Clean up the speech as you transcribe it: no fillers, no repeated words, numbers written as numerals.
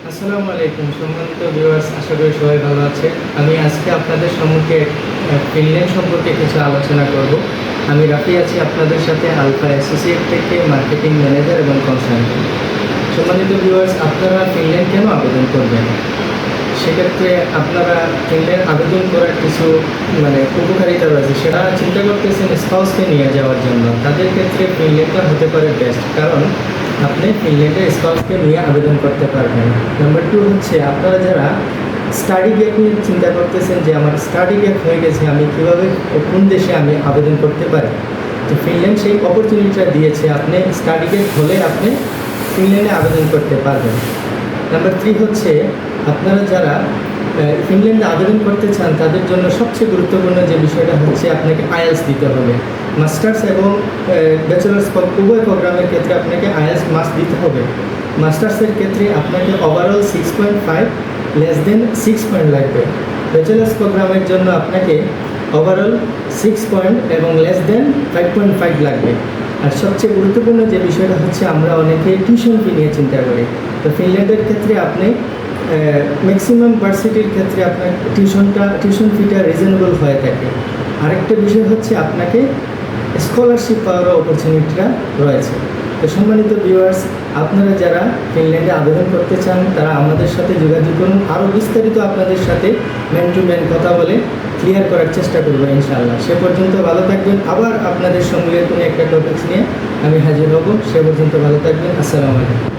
আসসালামু আলাইকুম সম্মানিত ভিউয়ার্স, আশা করি সবাই ভালো আছে। আমি আজকে আপনাদের সম্মুখে ফিনল্যান্ড সম্পর্কে কিছু আলোচনা করব। আমি রাফি আছি আপনাদের সাথে আলফা অ্যাসোসিয়েট থেকে মার্কেটিং ম্যানেজার এবং কনসালটেন্ট। সম্মানিত ভিউয়ার্স, আপনারা ফিনল্যান্ড কেন আবেদন করবেন? সেক্ষেত্রে আপনারা ফিনল্যান্ড আবেদন করার কিছু উপকারিতা রয়েছে, সেটা চিন্তা করতেছেন স্পাউসকে নিয়ে যাওয়ার জন্য। তাদের ক্ষেত্রে ফিনল্যান্ডটা হতে পারে বেস্ট, কারণ আপনি ফিনল্যান্ডে স্পাউসকে নিয়ে আবেদন করতে পারবেন। নাম্বার 2 হচ্ছে, আপনারা যারা স্টাডি গ্যাপ নিয়ে চিন্তা করতেছেন যে আমার স্টাডি গ্যাপ হয়ে গেছে, আমি কীভাবে কোন দেশে আমি আবেদন করতে পারি, তো ফিনল্যান্ড সেই অপরচুনিটিটা দিয়েছে। আপনি স্টাডি গ্যাপ হলে আপনি ফিনল্যান্ডে আবেদন করতে পারবেন। নাম্বার 3 হচ্ছে, আপনারা যারা ফিনল্যান্ডে আবেদন করতে চান তাদের জন্য সবচেয়ে গুরুত্বপূর্ণ যে বিষয়টা হচ্ছে, আপনাকে আইএলটিএস দিতে হবে। মাস্টার্স এবং ব্যাচেলার্স উভয় প্রোগ্রামের ক্ষেত্রে আপনাকে আইএলটিএস মাস্ট দিতে হবে। মাস্টার্সের ক্ষেত্রে আপনাকে ওভারঅল 6.5 লেস দেন 6 পয়েন্ট লাগবে। ব্যাচেলার্স প্রোগ্রামের জন্য আপনাকে ওভারঅল 6 পয়েন্ট এবং লেস দেন 5.5 লাগবে। আর সবচেয়ে গুরুত্বপূর্ণ যে বিষয়টা হচ্ছে, আমরা অনেকে টিউশন ফি নিয়ে চিন্তা করি। তো ফিনল্যান্ডের ক্ষেত্রে আপনি ম্যাক্সিমাম ভার্সিটির ক্ষেত্রে আপনার টিউশন ফিটা রিজনেবল হয়ে থাকে। আরেকটা বিষয় হচ্ছে, আপনাকে স্কলারশিপ পাওয়ারও অপরচুনিটিটা রয়েছে। তো সম্মানিত ভিউয়ার্স, আপনারা যারা ফিনল্যান্ডে আবেদন করতে চান তারা আমাদের সাথে যোগাযোগ করুন। আরও বিস্তারিত আপনাদের সাথে ম্যান টু ম্যান কথা বলে ক্লিয়ার করার চেষ্টা করবো ইনশাআল্লাহ। সে পর্যন্ত ভালো থাকবেন। আবার আপনাদের সঙ্গে কোনো একটা টপিকস নিয়ে আমি হাজির হব। সে পর্যন্ত ভালো থাকবেন। আসসালামু আলাইকুম।